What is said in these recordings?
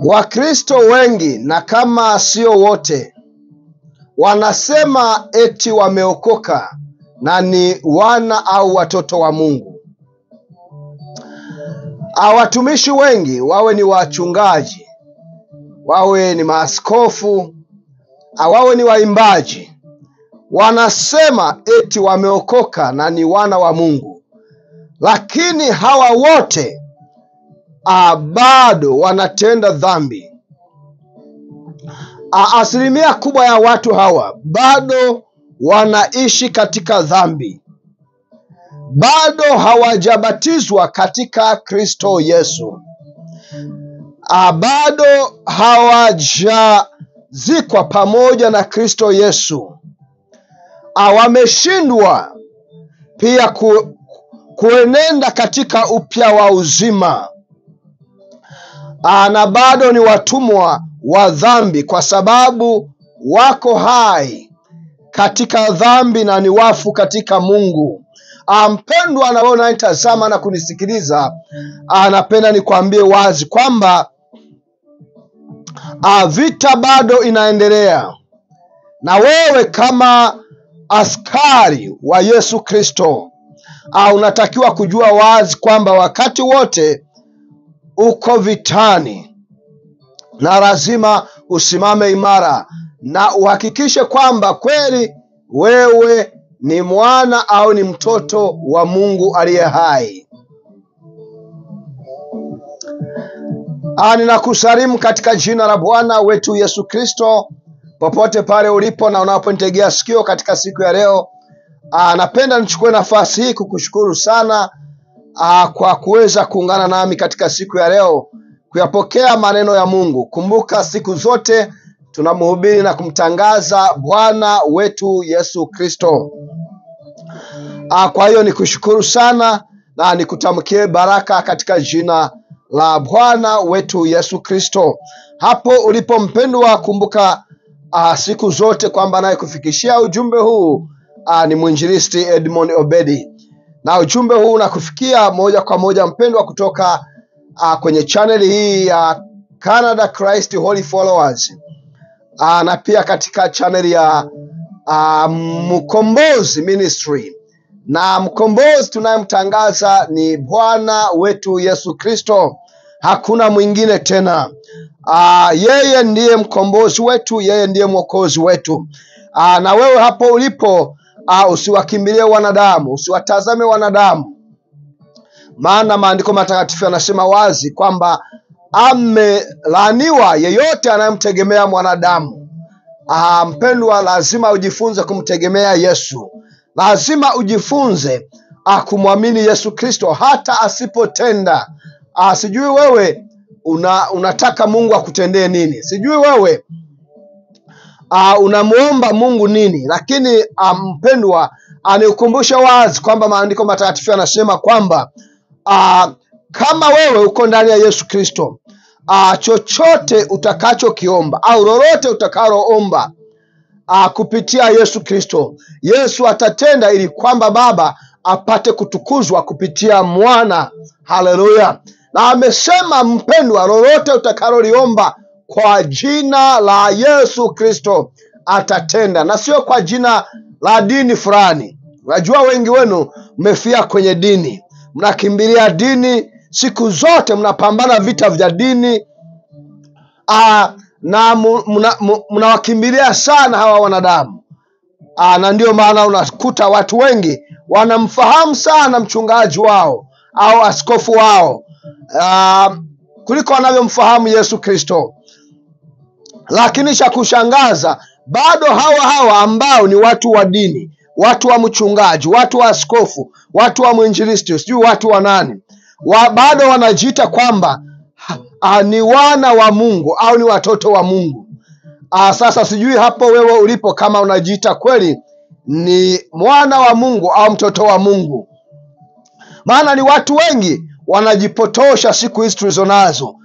Wakristo wengi na kama sio wote wanasema eti wameokoka na ni wana au watoto wa Mungu. Watumishi wengi, wawe ni wachungaji, wawe ni maaskofu, wawe ni waimbaji, wanasema eti wameokoka na ni wana wa Mungu, lakini hawa wote bado wanatenda dhambi. Asilimia kubwa ya watu hawa bado wanaishi katika dhambi, bado hawajabatizwa katika Kristo Yesu, bado hawajazikwa pamoja na Kristo Yesu, wameshindwa pia kuenenda katika upya wa uzima, na bado ni watumwa wa dhambi kwa sababu wako hai katika dhambi na ni wafu katika Mungu. Mpendwa na wewe unanitazama na kunisikiliza, napenda nikwambie wazi kwamba vita bado inaendelea, na wewe kama askari wa Yesu Kristo unatakiwa kujua wazi kwamba wakati wote uko vitani, na lazima usimame imara na uhakikishe kwamba kweli wewe ni mwana au ni mtoto wa Mungu aliye hai. Ninakusalimu katika jina la Bwana wetu Yesu Kristo, popote pale ulipo na unaponitegea sikio katika siku ya leo. Napenda nichukue nafasi hii kukushukuru sana kwa kuweza kuungana nami katika siku ya leo kuyapokea maneno ya Mungu. Kumbuka siku zote tunamhubiri na kumtangaza Bwana wetu Yesu Kristo. Kwa hiyo nikushukuru sana na nikutamkie baraka katika jina la Bwana wetu Yesu Kristo. Hapo ulipo mpendwa, kumbuka siku zote kwamba naye kufikishia ujumbe huu ni mwinjilisti Edmond Obedi, na ujumbe huu unakufikia moja kwa moja mpendwa kutoka kwenye channel hii ya Canada Christ Holy Followers, na pia katika channel ya Mkombozi Ministry, na mkombozi tunayemtangaza ni Bwana wetu Yesu Kristo, hakuna mwingine tena. Yeye ndiye mkombozi wetu, yeye ndiye mwokozi wetu. Na wewe hapo ulipo, usiwakimbilie wanadamu, usiwatazame wanadamu, maana maandiko matakatifu yanasema wazi kwamba amelaaniwa yeyote anayemtegemea mwanadamu. Mpendwa, lazima ujifunze kumtegemea Yesu, lazima ujifunze kumwamini Yesu Kristo hata asipotenda. Sijui wewe unataka Mungu akutendee nini, sijui wewe unamuomba Mungu nini, lakini mpendwa, anikumbusha wazi kwamba maandiko matakatifu yanasema kwamba kama wewe uko ndani ya Yesu Kristo, chochote utakachokiomba au lolote utakaloomba kupitia Yesu Kristo, Yesu atatenda ili kwamba Baba apate kutukuzwa kupitia mwana. Haleluya! Na amesema mpendwa, lolote utakaloliomba kwa jina la Yesu Kristo atatenda, na sio kwa jina la dini fulani. Unajua wengi wenu mmefia kwenye dini, mnakimbilia dini siku zote, mnapambana vita vya dini, na mnawakimbilia sana hawa wanadamu. Na ndio maana unakuta watu wengi wanamfahamu sana mchungaji wao au askofu wao kuliko wanavyomfahamu Yesu Kristo. Lakini cha kushangaza, bado hawa ambao ni watu wa dini, watu wa mchungaji, watu wa askofu, watu wa mwinjilisti, sijui watu wa nani, bado wanajiita kwamba ni wana wa Mungu au ni watoto wa Mungu. Sasa sijui hapo wewe ulipo kama unajiita kweli ni mwana wa Mungu au mtoto wa Mungu. Maana ni watu wengi wanajipotosha siku hizi tulizonazo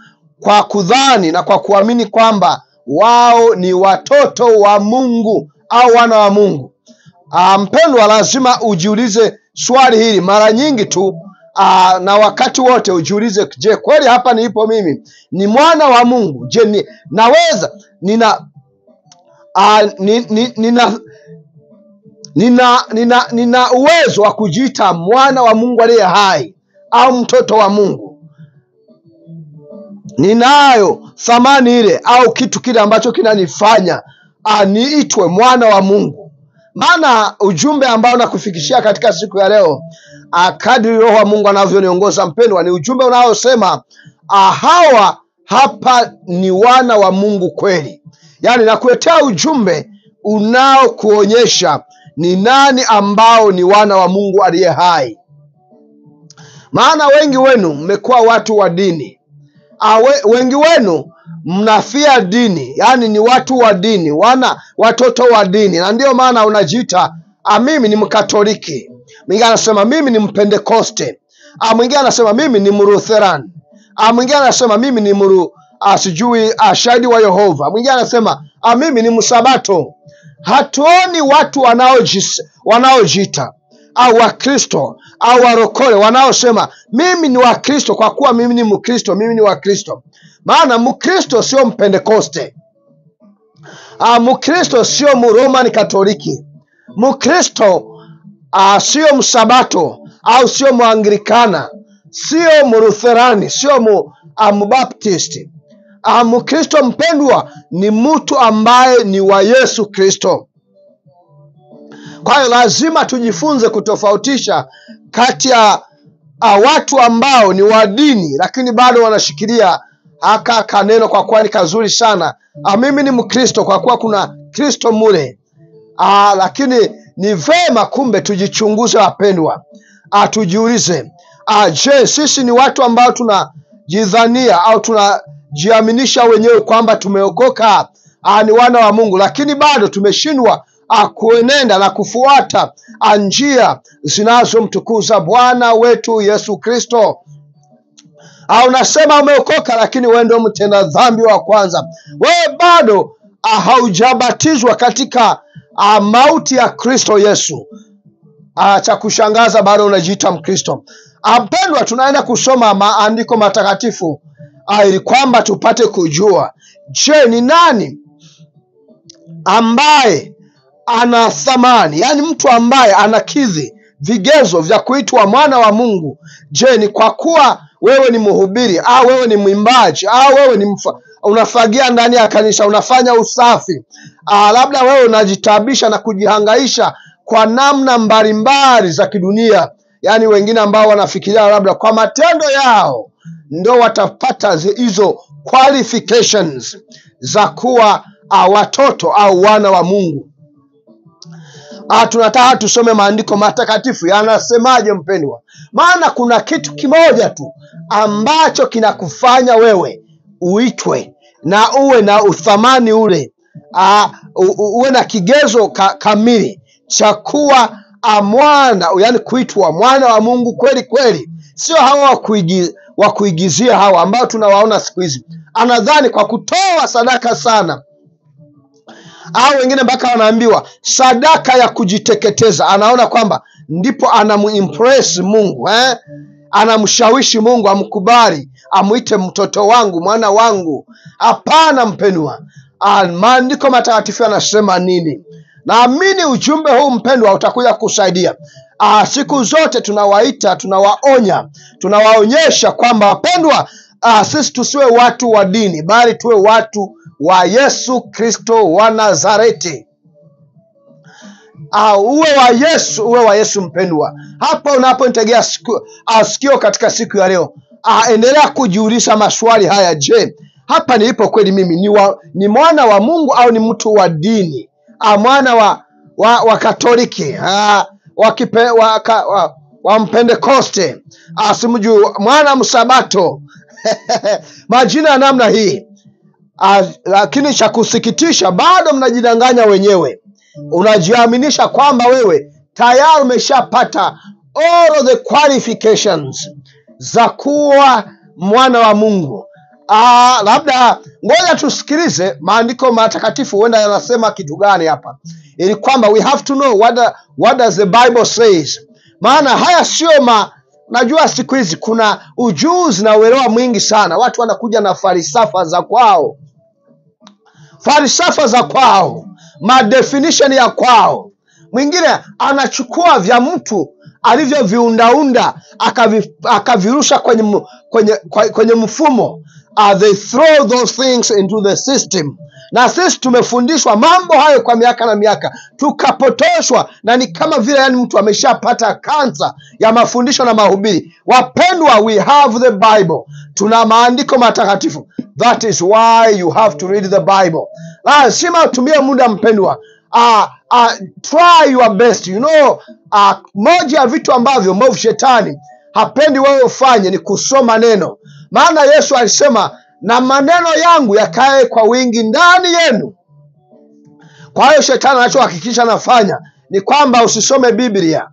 kwa kudhani na kwa kuamini kwamba wao ni watoto wa Mungu au wana wa Mungu. Mpendwa, lazima ujiulize swali hili. Mara nyingi tu na wakati wote ujiulize, je, kweli hapa nilipo mimi ni mwana wa Mungu? Je, naweza nina uwezo wa kujiita mwana wa Mungu aliye hai au mtoto wa Mungu? Ninayo thamani ile au kitu kile ambacho kinanifanya niitwe mwana wa Mungu? Maana ujumbe ambao nakufikishia katika siku ya leo, kadri Roho wa Mungu anavyoniongoza mpendwa, ni ujumbe unaosema hawa hapa ni wana wa Mungu kweli. Yaani nakuletea ujumbe unaokuonyesha ni nani ambao ni wana wa Mungu aliye hai. Maana wengi wenu mmekuwa watu wa dini. Wengi wenu mnafia dini, yaani ni watu wa dini, watoto wa dini, na ndio maana unajiita mimi ni Mkatoliki, mwingine anasema mimi ni Mpentekoste, mwingine anasema mimi ni Mlutheran, mwingine anasema mimi ni Shahidi wa Yehova, mwingine anasema mimi ni Msabato. Hatuoni watu wanaojiita au Wakristo au warokole wanaosema mimi ni Wakristo kwa kuwa mimi ni Mkristo, mimi ni Wakristo. Maana Mkristo sio Mpentekoste, Mkristo sio Mroman Katoliki, Mkristo sio Msabato au sio Mwanglikana, sio Mlutherani, sio Mbaptisti. Mkristo mpendwa ni mtu ambaye ni wa Yesu Kristo. Kwa hiyo lazima tujifunze kutofautisha kati ya watu ambao ni wa dini lakini bado wanashikilia haka kaneno kwa kuwa ni kazuri sana, mimi ni Mkristo kwa kuwa kuna Kristo mule. Lakini ni vema kumbe tujichunguze wapendwa, tujiulize, je, sisi ni watu ambao tunajidhania au tunajiaminisha wenyewe kwamba tumeokoka, ni wana wa Mungu, lakini bado tumeshindwa kuenenda na kufuata njia zinazomtukuza Bwana wetu Yesu Kristo? Unasema umeokoka lakini wewe ndio mtenda dhambi wa kwanza. Wewe bado haujabatizwa katika mauti ya Kristo Yesu. Cha kushangaza bado unajiita Mkristo. Mpendwa, tunaenda kusoma maandiko matakatifu ili kwamba tupate kujua, je, ni nani ambaye ana thamani, yaani mtu ambaye anakidhi vigezo vya kuitwa mwana wa Mungu? Je, ni kwa kuwa wewe ni mhubiri au wewe ni mwimbaji au wewe ni unafagia ndani ya kanisa, unafanya usafi, labda wewe unajitabisha na kujihangaisha kwa namna mbalimbali za kidunia, yaani wengine ambao wanafikiria labda kwa matendo yao ndio watapata hizo qualifications za kuwa watoto au wana wa Mungu. Tunataka tusome maandiko matakatifu yanasemaje mpendwa. Maana kuna kitu kimoja tu ambacho kinakufanya wewe uitwe na uwe na uthamani ule, uwe na kigezo kamili cha kuwa mwana, yaani kuitwa mwana wa Mungu kweli kweli. Sio hawa wa kuigizia hawa ambao tunawaona siku hizi, anadhani kwa kutoa sadaka sana, au wengine mpaka wanaambiwa sadaka ya kujiteketeza, anaona kwamba ndipo anamuimpress Mungu, anamshawishi Mungu amkubali, amuite mtoto wangu, mwana wangu. Hapana mpendwa, maandiko matakatifu yanasema nini? Naamini ujumbe huu mpendwa utakuja kusaidia. Siku zote tunawaita, tunawaonya, tunawaonyesha kwamba wapendwa, sisi tusiwe watu wa dini bali tuwe watu wa Yesu Kristo wa Nazareti. Uwe wa Yesu mpendwa. Hapa unaponitegea sikio katika siku ya leo, endelea kujiuliza maswali haya. Je, hapa nilipo kweli mimi ni mwana wa Mungu au ni mtu wa dini? Mwana wa Katoliki, wa Mpentekoste, simjui, mwana Msabato majina ya namna hii. Lakini cha kusikitisha, bado mnajidanganya wenyewe. Unajiaminisha kwamba wewe tayari umeshapata all the qualifications za kuwa mwana wa Mungu. Labda ngoja tusikilize maandiko matakatifu, huenda yanasema kitu gani hapa, ili kwamba we have to know what does the Bible says. Maana haya sio Najua siku hizi kuna ujuzi na uelewa mwingi sana. Watu wanakuja na falsafa za kwao, definition ya kwao. Mwingine anachukua vya mtu alivyoviundaunda akavirusha kwenye mfumo. They throw those things into the system. Na sisi tumefundishwa mambo hayo kwa miaka na miaka, tukapotoshwa, na ni kama vile mtu ameshapata kansa ya mafundisho na mahubiri. Wapendwa, we have the Bible. Tuna maandiko matakatifu. That is why you have to read the Bible. Lazima utumie muda, mpendwa. Try your best. Moja ya vitu ambavyo mwovu shetani hapendi wewe ufanye ni kusoma neno. Maana Yesu alisema, na maneno yangu yakae kwa wingi ndani yenu. Kwa hiyo shetani anachohakikisha anafanya ni kwamba usisome Biblia.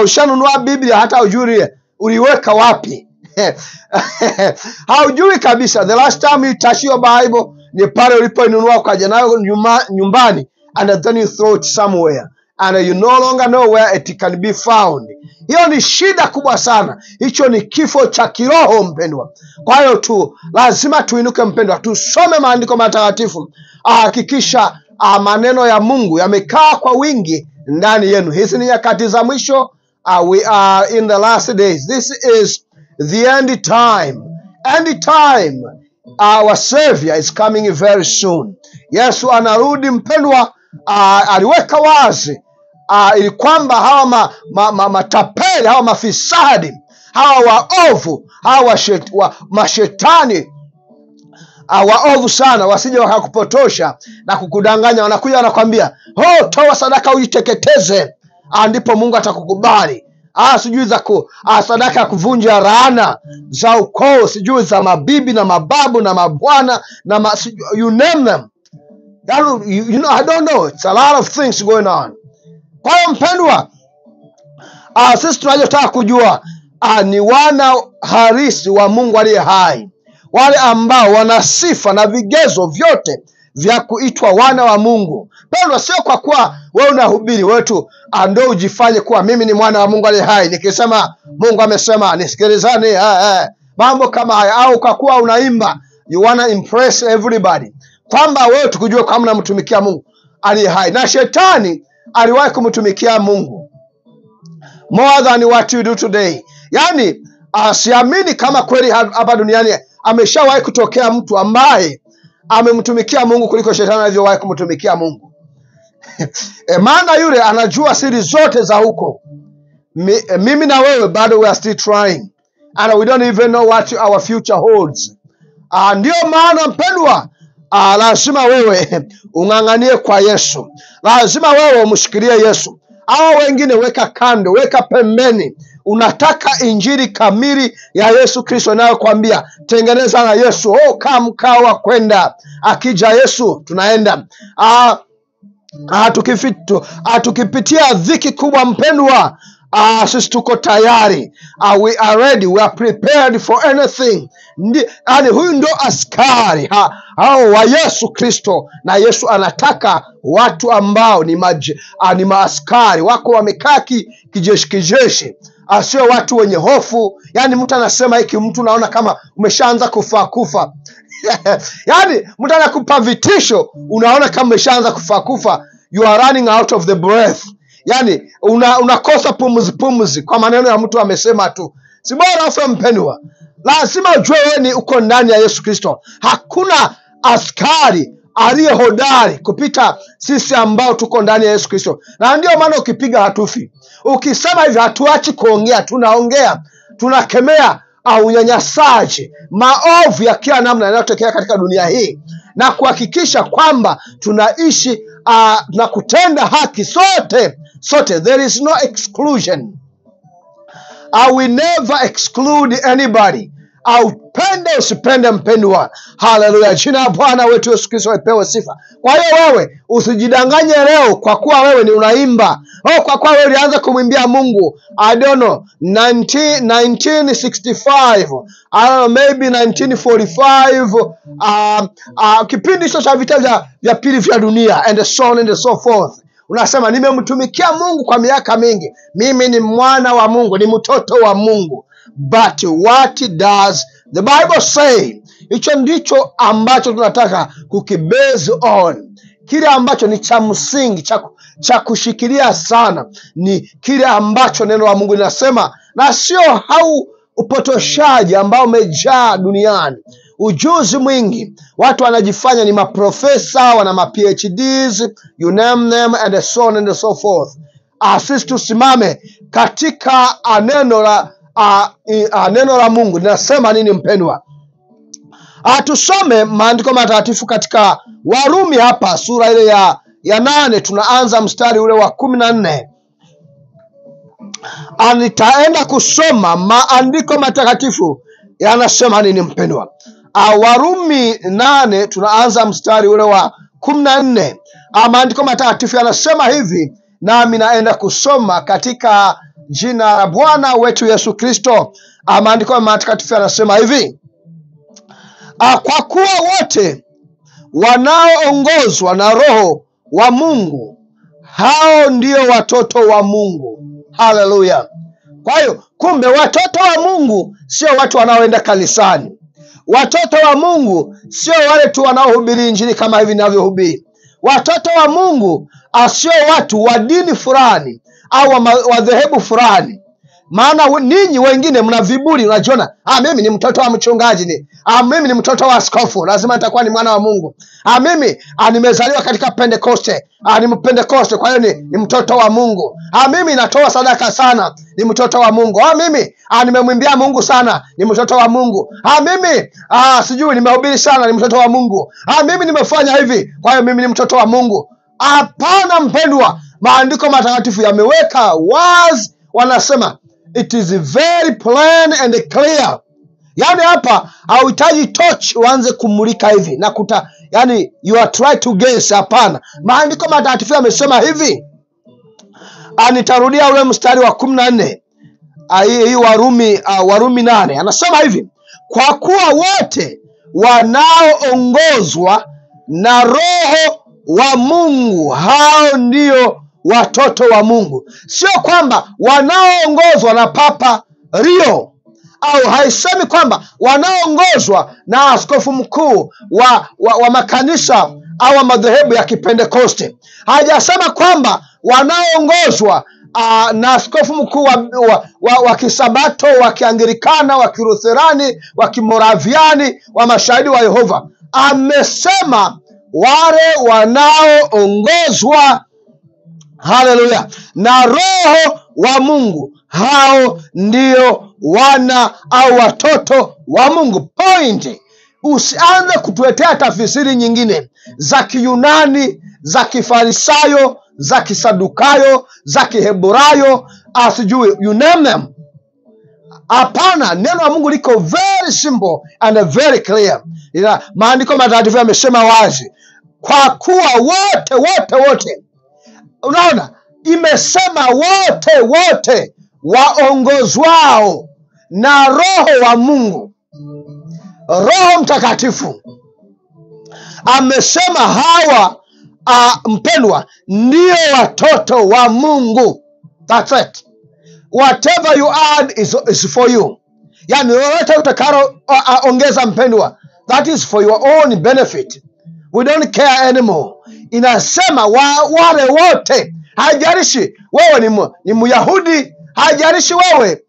Ushanunua Biblia hata ujui uliweka wapi. Haujui kabisa. The last time you touch your Bible ni pale ulipoinunua ukaja nayo nyumbani, and then you throw it somewhere and you no longer know where it can be found. Hiyo ni shida kubwa sana. Hicho ni kifo cha kiroho, mpendwa. Kwa hiyo lazima tuinuke, mpendwa, tusome maandiko matakatifu. Hakikisha maneno ya Mungu yamekaa kwa wingi ndani yenu. Hizi ni nyakati za mwisho. We are in the last days. This is the end time. End time. Our Savior is coming very soon. Yesu anarudi, mpendwa. Aliweka wazi ili kwamba hawa matapeli, hawa mafisadi, hawa waovu, hawa mashetani waovu sana, wasije wakakupotosha na kukudanganya. Wanakuja wanakwambia, toa sadaka uiteketeze, ndipo Mungu atakukubali. Sijui sadaka ya kuvunja laana za ukoo, sijui za mabibi na mababu na mabwana na you name them. I don't know. It's a lot of things going on. Kwa hiyo mpendwa, sisi tunachotaka kujua ni wana halisi wa Mungu aliye hai, wale ambao wana sifa na vigezo vyote vya kuitwa wana wa Mungu. Mpendwa, sio kwa kuwa wewe unahubiri wetu ndio ujifanye kuwa mimi ni mwana wa Mungu aliye hai, nikisema Mungu amesema nisikilizane, mambo kama haya. Au kwa kuwa unaimba you wanna impress everybody, kwamba wewe tukujue kama unamtumikia Mungu aliye hai. Na shetani aliwahi kumtumikia Mungu more than what you do today. Yani siamini kama kweli hapa duniani ameshawahi kutokea mtu ambaye amemtumikia Mungu kuliko shetani alivyowahi kumtumikia Mungu. Maana yule anajua siri zote za huko. Mimi na wewe bado we are still trying, and we don't even know what our future holds. Ndio maana mpendwa, lazima wewe ung'ang'anie kwa Yesu. Lazima wewe umshikilie Yesu. Hao wengine weka kando, weka pembeni. Unataka injili kamili ya Yesu Kristo inayokuambia tengeneza na Yesu. Kaa mkao wa kwenda. Akija Yesu tunaenda. Tukipitia dhiki kubwa, mpendwa, sisi tuko tayari. We are ready. We are prepared for anything. Huyu ndo askari wa Yesu Kristo, na Yesu anataka watu ambao ni maaskari wako wamekaa kijeshi, sio watu wenye hofu. Yani mtu anasema hiki, mtu naona kama umeshaanza kufa. Yani mtu anakupa vitisho, unaona kama umeshaanza kufa. You are running out of the breath. Yani unakosa pumzi kwa maneno ya mtu amesema tu. Si bora afa, mpendwa. Lazima ujue wewe ni uko ndani ya Yesu Kristo. Hakuna askari aliye hodari kupita sisi ambao tuko ndani ya Yesu Kristo. Na ndio maana ukipiga hatufi. Ukisema hivi hatuachi kuongea, tunaongea, tunakemea unyanyasaji, maovu ya kila namna yanayotokea katika dunia hii, na kuhakikisha kwamba tunaishi na kutenda haki sote. There is no exclusion. I will never exclude anybody. Upende usipende, mpendwa. Haleluya. Jina la Bwana wetu Yesu Kristo lipewe sifa. Kwa hiyo wewe usijidanganye leo kwa kuwa wewe ni unaimba. Kwa kuwa wewe ulianza kumwimbia Mungu, I don't know, 1965, I don't know, maybe 1945, kipindi hicho cha vita vya pili vya dunia, and so on and so forth. Unasema nimemtumikia Mungu kwa miaka mingi. Mimi ni mwana wa Mungu, ni mtoto wa Mungu. but what does the Bible say. Hicho ndicho ambacho tunataka kukibase on. Kile ambacho ni cha msingi, cha kushikilia sana, ni kile ambacho neno la Mungu linasema, na sio upotoshaji ambao umejaa duniani. Ujuzi mwingi, watu wanajifanya ni maprofesa, wana ma PhDs, you name them, and so on and so forth. Sisi tusimame katika neno la Mungu. Linasema nini mpendwa? Tusome maandiko matakatifu katika Warumi hapa sura ile ya 8, tunaanza mstari ule wa 14. Nitaenda kusoma maandiko matakatifu yanasema nini mpendwa. Warumi 8 tunaanza mstari ule wa 14. Maandiko matakatifu yanasema hivi, nami naenda kusoma katika jina la Bwana wetu Yesu Kristo. Maandiko matakatifu yanasema hivi, kwa kuwa wote wanaoongozwa na Roho wa Mungu, hao ndio watoto wa Mungu. Haleluya. Kwa hiyo kumbe watoto wa Mungu sio watu wanaoenda kanisani. Watoto wa Mungu sio wale tu wanaohubiri injili kama hivi ninavyohubiri. Watoto wa Mungu sio watu wa dini fulani au wa dhehebu fulani. Maana ninyi wengine mna viburi, unajiona mimi ni mtoto wa mchungaji, mimi ni mtoto wa askofu, lazima nitakuwa ni mwana wa Mungu. Mimi nimezaliwa katika Pentecoste, ni Mpentecoste, kwa hiyo ni mtoto wa Mungu. Mimi natoa sadaka sana, ni mtoto wa Mungu. Mimi nimemwimbia Mungu sana, ni mtoto wa Mungu. Mimi sijui nimehubiri sana, ni mtoto wa Mungu. Mimi nimefanya hivi, kwa hiyo mimi ni mtoto wa Mungu. Hapana mpendwa, maandiko matakatifu yameweka wazi, wanasema it is very plain and clear. Yani hapa hauhitaji torch uanze kumulika hivi na yani you are trying to guess. Hapana, maandiko matakatifu yamesema hivi. Nitarudia ule mstari wa 14. Hii Warumi 8 anasema hivi, kwa kuwa wote wanaoongozwa na Roho wa Mungu, hao ndio watoto wa Mungu. Sio kwamba wanaoongozwa na Papa Rio, au haisemi kwamba wanaoongozwa na askofu mkuu wa makanisa au madhehebu ya Kipentekoste. Hajasema kwamba wanaoongozwa na askofu mkuu wa Kisabato, wa Kianglikana, wa Kilutherani, wa Kimoraviani, wa Mashahidi wa Yehova. Amesema wale wanaoongozwa, haleluya, na Roho wa Mungu, hao ndio wana au watoto wa Mungu. Point. Usianze kutuletea tafsiri nyingine za Kiyunani, za Kifarisayo, za Kisadukayo, za Kiheburayo, sijui you name them. Hapana, neno la Mungu liko very simple and very clear. Maandiko matakatifu yamesema wazi, kwa kuwa wote. Unaona, imesema wote waongozwao na Roho wa Mungu, Roho Mtakatifu. Amesema hawa mpendwa ndio watoto wa Mungu. That's it. Whatever you add is for you. Yani lolote utakalo ongeza mpendwa, that is for your own benefit. We don't care anymore. Inasema wale wote, hajalishi wewe ni Myahudi, hajalishi wewe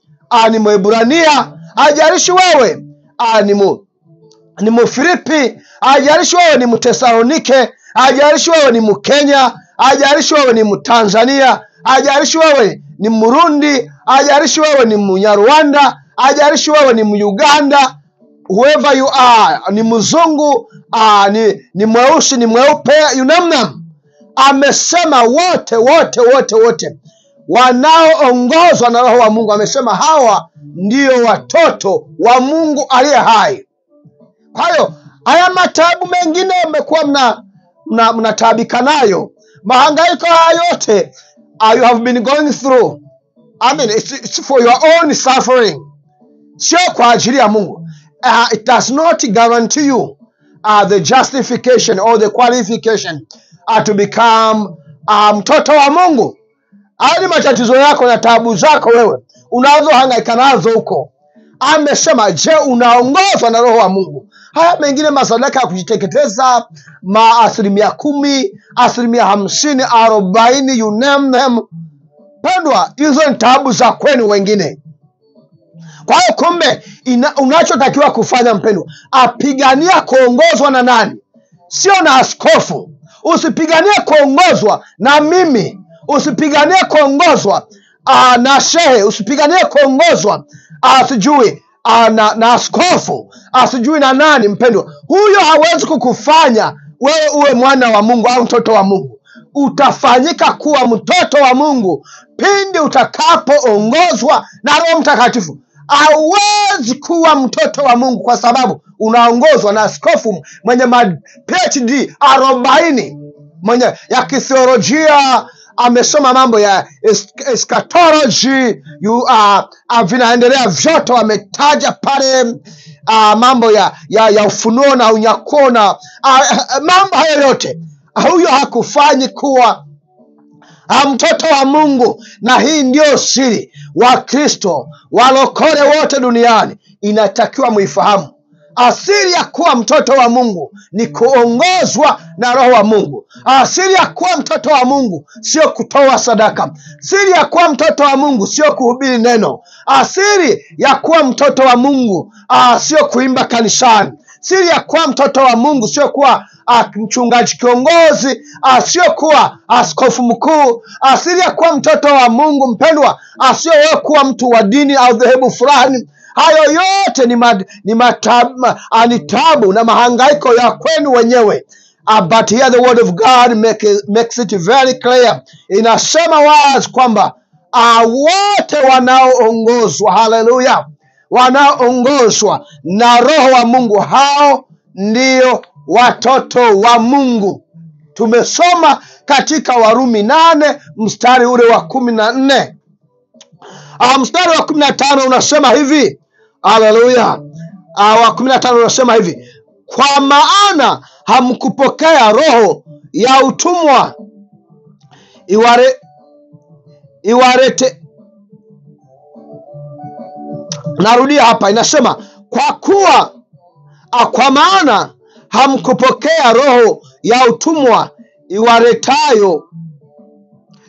ni Mwebrania, hajalishi wewe ni Mfilipi, hajalishi wewe ni Mtesalonike, hajalishi wewe ni Mkenya, hajalishi wewe ni Mtanzania, hajalishi wewe ni Murundi, hajalishi wewe ni Mnyarwanda, hajalishi wewe ni Muganda, whoever you are, ni mzungu, ni mweusi, ni mweupe, you name them. Amesema wote wanaoongozwa na Roho wa Mungu. Amesema hawa ndio watoto wa Mungu aliye hai. Kwa hiyo haya matabu mengine mmekuwa mnataabika nayo, mahangaiko haya yote you have been going through, it's for your own suffering, sio kwa ajili ya Mungu. It does not guarantee you the justification or the qualification to become mtoto wa Mungu. Hadi matatizo yako na taabu zako wewe unazohangaika nazo huko, amesema, je, unaongozwa na Roho wa Mungu? Haya mengine masadaka ya kujiteketeza, 10%, 50%, 40%, you name them, pendwa, hizo ni taabu za kwenu wengine. Kwa hiyo kumbe unachotakiwa kufanya mpendwa, apigania kuongozwa na nani? Sio na askofu. Usipiganie kuongozwa na mimi, usipiganie kuongozwa na shehe, usipiganie kuongozwa sijui na askofu, sijui na nani. Mpendwa, huyo hawezi kukufanya wewe uwe mwana wa Mungu au mtoto wa Mungu. Utafanyika kuwa mtoto wa Mungu pindi utakapoongozwa na Roho Mtakatifu. Hauwezi kuwa mtoto wa Mungu kwa sababu unaongozwa na askofu mwenye PhD 40, mwenye ya kithiolojia, amesoma mambo ya eschatology, vinaendelea vyote wametaja pale, mambo ya ufunuo na unyakuo na mambo hayo yote. Huyo hakufanyi kuwa mtoto wa Mungu. Na hii ndio siri Wakristo walokole wote duniani inatakiwa muifahamu. Asili ya kuwa mtoto wa Mungu ni kuongozwa na Roho wa Mungu. Asili ya kuwa mtoto wa Mungu sio kutoa sadaka. Asili ya kuwa mtoto wa Mungu sio kuhubiri neno. Asili ya kuwa mtoto wa Mungu sio kuimba kanisani. Asili ya kuwa mtoto wa Mungu sio kuwa mchungaji kiongozi, sio kuwa askofu mkuu. Asili ya kuwa mtoto wa Mungu mpendwa, sio wewe kuwa mtu wa dini au dhehebu fulani. Hayo yote ni tabu na mahangaiko ya kwenu wenyewe. But here the word of God makes it very clear. Inasema wazi kwamba wote wanaoongozwa, haleluya, wanaoongozwa na Roho wa Mungu, hao ndio watoto wa Mungu. Tumesoma katika Warumi 8 mstari ule wa 14. Mstari wa 15 unasema hivi, haleluya, wa 15 unasema hivi, kwa maana hamkupokea roho ya utumwa iwarete. Narudia hapa, inasema kwa maana hamkupokea roho ya utumwa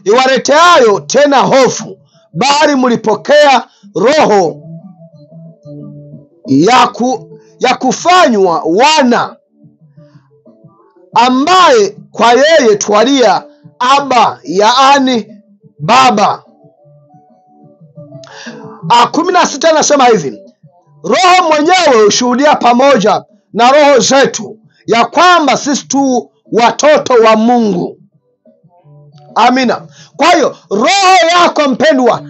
iwareteayo tena hofu, bali mlipokea roho ya kufanywa wana, ambaye kwa yeye twalia Aba, yaani Baba. 16 anasema hivi, Roho mwenyewe hushuhudia pamoja na roho zetu ya kwamba sisi tu watoto wa Mungu. Amina. Kwa hiyo roho yako mpendwa,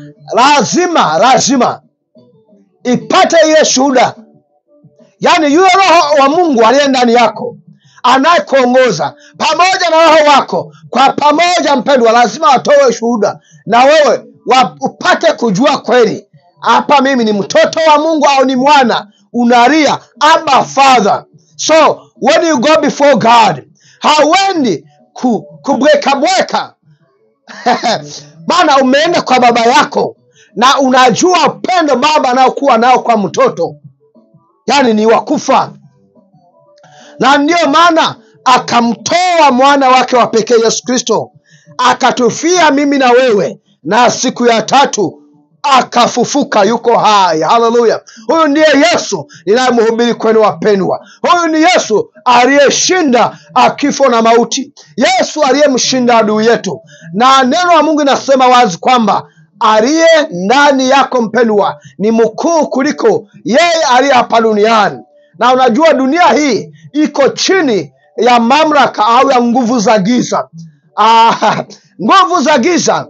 lazima ipate hiyo shuhuda. Yaani yule Roho wa Mungu aliye ndani yako anayekuongoza pamoja na roho wako, kwa pamoja mpendwa, lazima watoe shuhuda na wewe upate kujua kweli, hapa mimi ni mtoto wa Mungu au ni mwana. Unalia Abba Father. So when you go before God, hauendi kubweka maana umeenda kwa baba yako na unajua upendo baba anaokuwa nao kwa mtoto, yani ni wakufa. Na ndio maana akamtoa mwana wake wa pekee Yesu Kristo, akatufia mimi na wewe, na siku ya tatu akafufuka, yuko hai. Haleluya. Huyu ndiye Yesu ninayemhubiri kwenu wapendwa. Huyu ni Yesu aliyeshinda kifo na mauti, Yesu aliyemshinda adui yetu. Na neno la Mungu linasema wazi kwamba aliye ndani yako mpendwa ni mkuu kuliko yeye aliye hapa duniani. Na unajua dunia hii iko chini ya mamlaka au ya nguvu za giza. Nguvu za giza.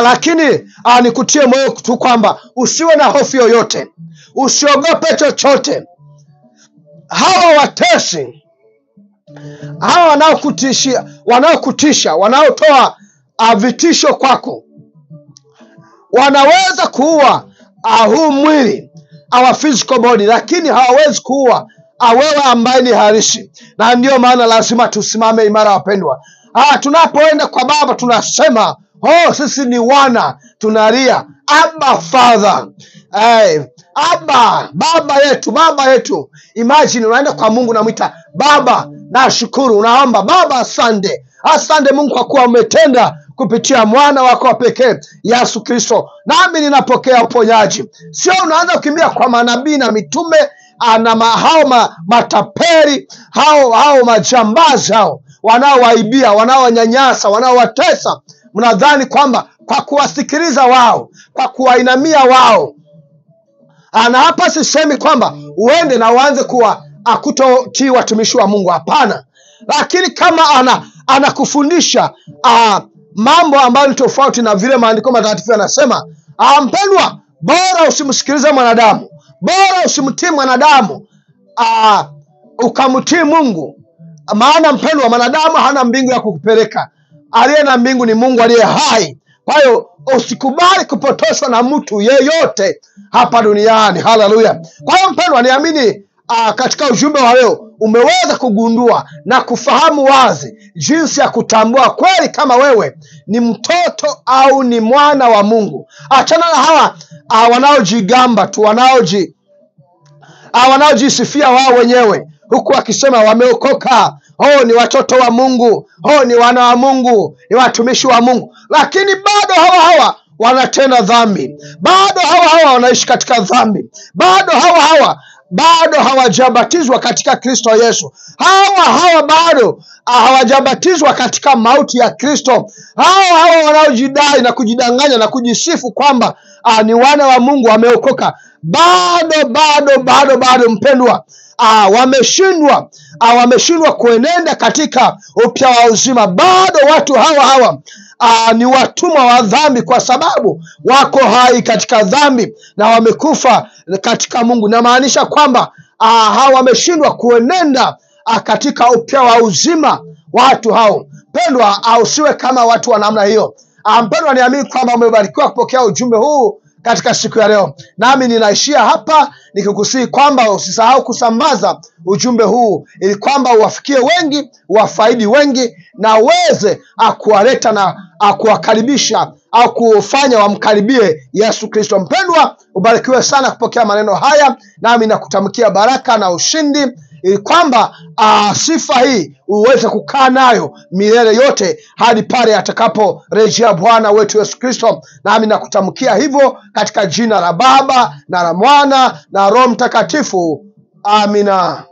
Lakini nikutie moyo tu kwamba usiwe na hofu yoyote, usiogope chochote. Hawa watesi, hawa wanaokutisha, wanaotoa vitisho kwako, wanaweza kuua huu mwili, our physical body, lakini hawawezi kuua wewe ambaye ni halisi. Na ndio maana lazima tusimame imara wapendwa. Tunapoenda kwa Baba tunasema, sisi ni wana, tunalia Abba Father. Aba, baba yetu. Imagine unaenda kwa Mungu unamwita Baba, nashukuru, unaomba Baba, asante Mungu kwa kuwa umetenda kupitia mwana wako wa pekee Yesu Kristo, nami ninapokea uponyaji. Sio unaanza kukimbia kwa manabii na mitume na hao mataperi, hao majambazi, hao wanaowaibia, wanaowanyanyasa, wanaowatesa. Mnadhani kwamba kwa kuwasikiliza wao, kwa kuwainamia wao. Na hapa sisemi kwamba uende na uanze kutotii watumishi wa Mungu, hapana. Lakini kama anakufundisha mambo ambayo ni tofauti na vile maandiko matakatifu yanasema, mpendwa, bora usimsikilize mwanadamu, bora usimtii mwanadamu, ukamtii Mungu. Maana mpendwa, mwanadamu hana mbingu ya kukupeleka. Aliye na mbingu ni Mungu aliye hai. Kwa hiyo usikubali kupotoshwa na mtu yeyote hapa duniani. Haleluya. Kwa hiyo mpendwa, niamini katika ujumbe wa leo umeweza kugundua na kufahamu wazi jinsi ya kutambua kweli kama wewe ni mtoto au ni mwana wa Mungu. Achana na hawa wanaojigamba tu, wanaojisifia wao wenyewe huku wakisema wameokoka, ni watoto wa Mungu, ni wana wa Mungu, ni watumishi wa Mungu, lakini bado hawa wanatenda dhambi, bado hawa wanaishi katika dhambi, bado bado hawajabatizwa katika Kristo Yesu. Hawa bado hawajabatizwa katika mauti ya Kristo. Hawa wanaojidai na kujidanganya na kujisifu kwamba ni wana wa Mungu, wameokoka, bado mpendwa, wameshindwa kuenenda katika upya wa uzima. Bado watu hawa ni watumwa wa dhambi, kwa sababu wako hai katika dhambi na wamekufa katika Mungu. Na maanisha kwamba wameshindwa kuenenda katika upya wa uzima. Watu hao mpendwa, usiwe kama watu wa namna hiyo. Mpendwa, niamini kwamba umebarikiwa kupokea ujumbe huu katika siku ya leo. Nami ninaishia hapa nikikusihi kwamba usisahau kusambaza ujumbe huu ili kwamba uwafikie wengi, uwafaidi wengi, na uweze kuwaleta na kuwakaribisha au kufanya wamkaribie Yesu Kristo. Mpendwa, ubarikiwe sana kupokea maneno haya, nami nakutamkia baraka na ushindi ili kwamba sifa hii uweze kukaa nayo milele yote hadi pale atakaporejea Bwana wetu Yesu Kristo. Nami nakutamkia hivyo katika jina la Baba na la Mwana na Roho Mtakatifu. Amina.